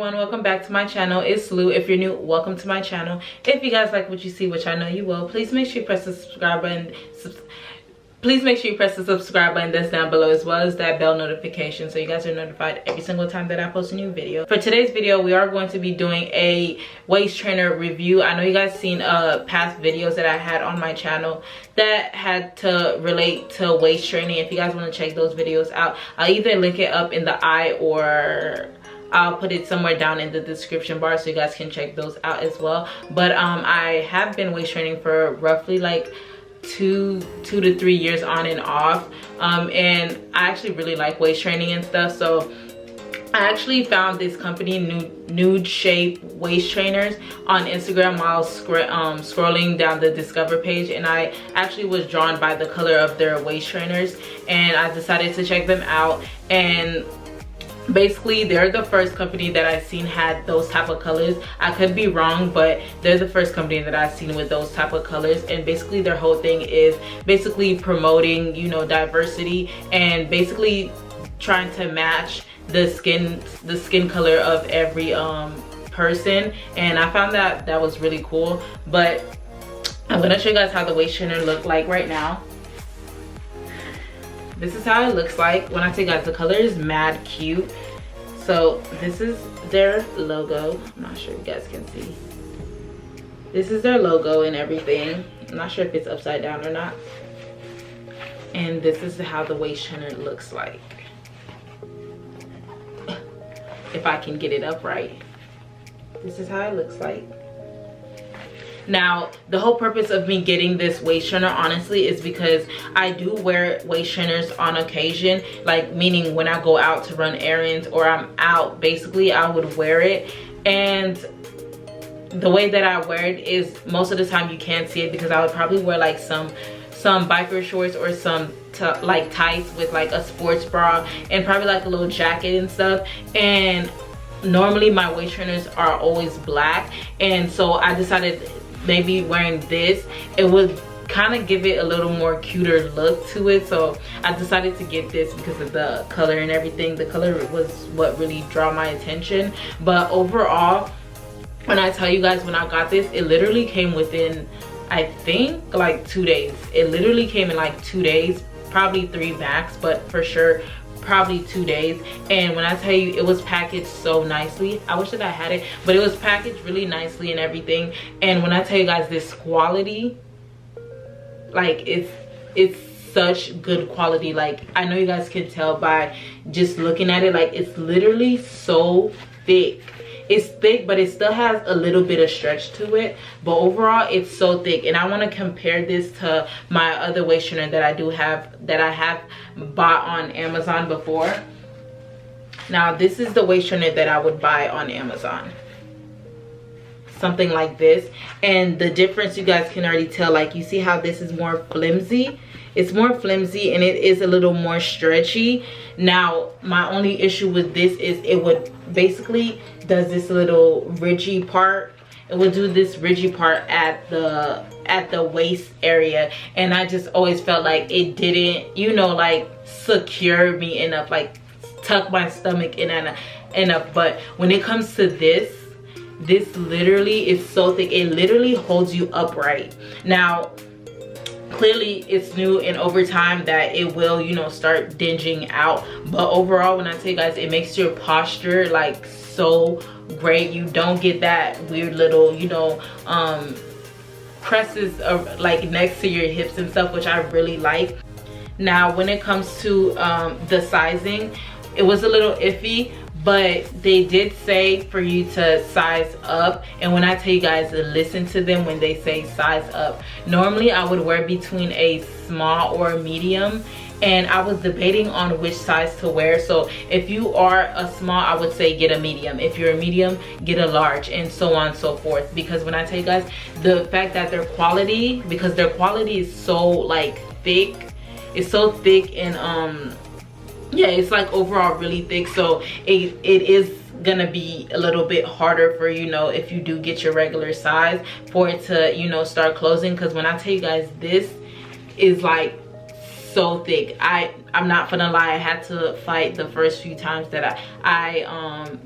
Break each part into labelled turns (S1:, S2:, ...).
S1: everyone, welcome back to my channel. It's Lou. If you're new, welcome to my channel. If you guys like what you see, which I know you will, please make sure you press the subscribe button. Please make sure you press the subscribe button that's down below, as well as that bell notification, so you guys are notified every single time that I post a new video. For today's video, we are going to be doing a waist trainer review. I know you guys seen past videos that I had on my channel that had to relate to waist training. If you guys want to check those videos out, I'll either link it up in the eye or I'll put it somewhere down in the description bar so you guys can check those out as well. But I have been waist training for roughly like two to 3 years on and off, and I actually really like waist training and stuff. So I actually found this company, Nude Shape Waist Trainers, on Instagram while scrolling down the Discover page, and I actually was drawn by the color of their waist trainers, and I decided to check them out. And basically they're the first company that I've seen had those type of colors. I could be wrong, but they're the first company that I've seen with those type of colors. And basically their whole thing is basically promoting, you know, diversity and basically trying to match the skin color of every person. And I found that was really cool. But I'm gonna show you guys how the waist trainer look like right now. This is how it looks like. When I tell you guys, the color is mad cute. So this is their logo. I'm not sure if you guys can see. This is their logo and everything. I'm not sure if it's upside down or not. And this is how the waist trainer looks like. If I can get it up right. This is how it looks like. Now, the whole purpose of me getting this waist trainer, honestly, is because I do wear waist trainers on occasion. Like, meaning when I go out to run errands or I'm out, basically, I would wear it. And the way that I wear it is, most of the time you can't see it because I would probably wear like some biker shorts or some like tights with like a sports bra and probably like a little jacket and stuff. And normally my waist trainers are always black, and so I decided maybe wearing this, it would kind of give it a little more cuter look to it. So I decided to get this because of the color and everything. The color was what really drew my attention. But overall, when I tell you guys, when I got this, it literally came within, I think, like 2 days. It literally came in like 2 days, probably 3 max, but for sure probably 2 days. And when I tell you, it was packaged so nicely. I wish that I had it, but it was packaged really nicely and everything. And when I tell you guys, this quality, like it's such good quality. Like, I know you guys can tell by just looking at it, like it's literally so thick. It's thick, but it still has a little bit of stretch to it. But overall, it's so thick. And I want to compare this to my other waist trainer that I have bought on Amazon before. Now, this is the waist trainer that I would buy on Amazon. Something like this. And the difference, you guys can already tell. Like, you see how this is more flimsy? It's more flimsy and it is a little more stretchy. Now, my only issue with this is it would basically does this little ridgy part. It would do this ridgy part at the waist area, and I just always felt like it didn't, you know, like secure me enough, like tuck my stomach in enough. But when it comes to this literally is so thick, it literally holds you upright. Now, clearly it's new, and over time that it will, you know, start dinging out. But overall, when I tell you guys, it makes your posture like so great. You don't get that weird little, you know, presses of like next to your hips and stuff, which I really like. Now, when it comes to the sizing, it was a little iffy, but they did say for you to size up. And when I tell you guys to listen to them when they say size up, normally I would wear between a small or a medium, and I was debating on which size to wear. So if you are a small, I would say get a medium. If you're a medium, get a large, and so on and so forth. Because when I tell you guys, the fact that their quality, because their quality is so like thick, it's so thick, and yeah, it's like overall really thick. So it is gonna be a little bit harder for, you know, if you do get your regular size, for it to, you know, start closing. Because when I tell you guys, this is like so thick. I'm not gonna lie, I had to fight the first few times that I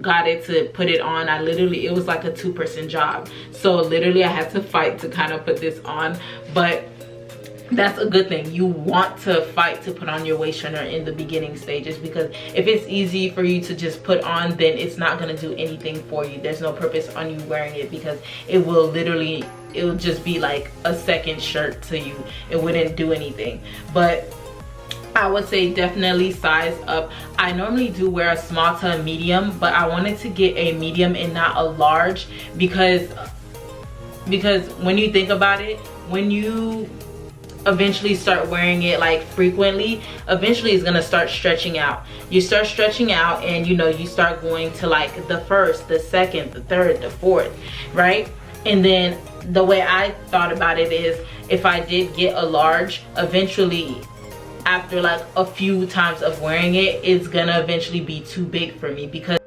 S1: got it to put it on. It was like a 2-person job, so literally I had to fight to kind of put this on. But that's a good thing. You want to fight to put on your waist trainer in the beginning stages, because if it's easy for you to just put on, then it's not going to do anything for you. There's no purpose on you wearing it, because it'll just be like a second shirt to you. It wouldn't do anything. But I would say definitely size up. I normally do wear a small to a medium, but I wanted to get a medium and not a large, because when you think about it, when you eventually start wearing it like frequently, eventually it's gonna start stretching out. You start stretching out, and you know, you start going to like the first, the second, the third, the fourth, right? And then the way I thought about it is, if I did get a large, eventually after like a few times of wearing it, it's gonna eventually be too big for me, because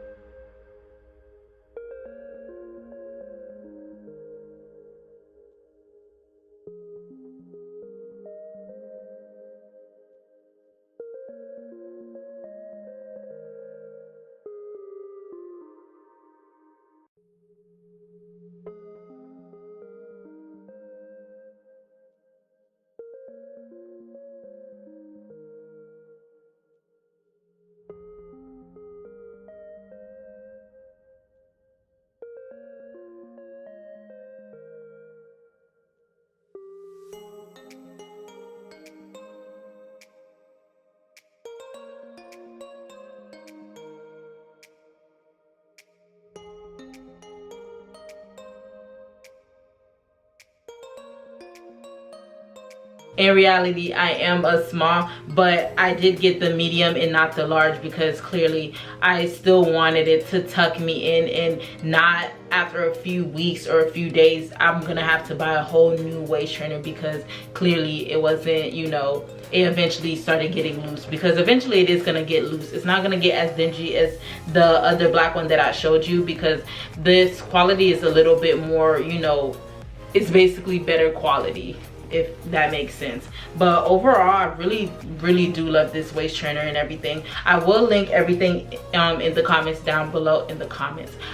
S1: in reality I am a small, but I did get the medium and not the large, because clearly I still wanted it to tuck me in, and not after a few weeks or a few days I'm gonna have to buy a whole new waist trainer, because clearly it wasn't, you know, it eventually started getting loose, because eventually it is gonna get loose. It's not gonna get as dingy as the other black one that I showed you, because this quality is a little bit more, you know, it's basically better quality, if that makes sense. But overall, I really do love this waist trainer and everything. I will link everything in the comments down below.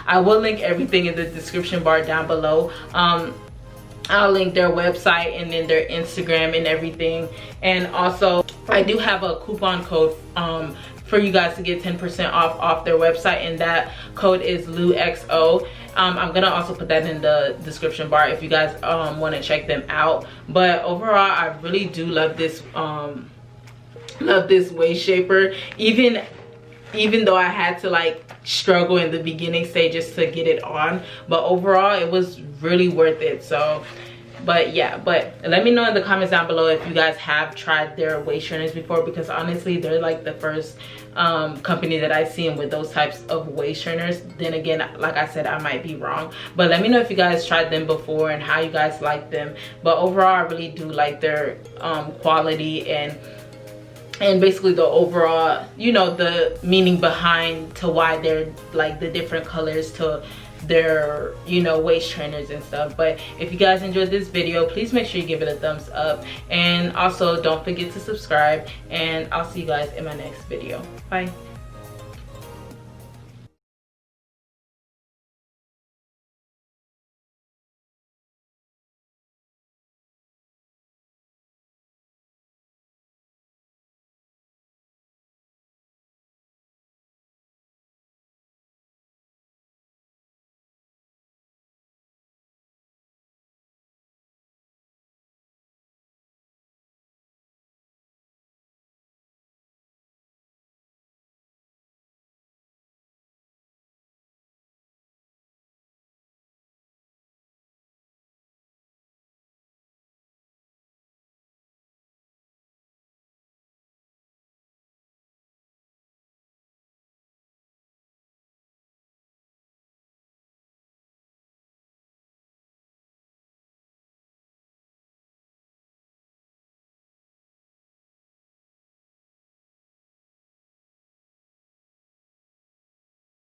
S1: I will link everything in the description bar down below. I'll link their website and then their Instagram and everything. And also I do have a coupon code for you guys to get 10% off their website, and that code is xoxo. I'm gonna also put that in the description bar if you guys want to check them out. But overall, I really do love this waist shaper, even though I had to like struggle in the beginning stages to get it on. But overall, it was really worth it. So but yeah, but let me know in the comments down below if you guys have tried their waist trainers before, because honestly they're like the first company that I've seen with those types of waist trainers. Then again, like I said, I might be wrong, but let me know if you guys tried them before and how you guys like them. But overall, I really do like their quality and basically the overall, you know, the meaning behind to why they're like the different colors to their, you know, waist trainers and stuff. But if you guys enjoyed this video, please make sure you give it a thumbs up, and also don't forget to subscribe, and I'll see you guys in my next video. Bye.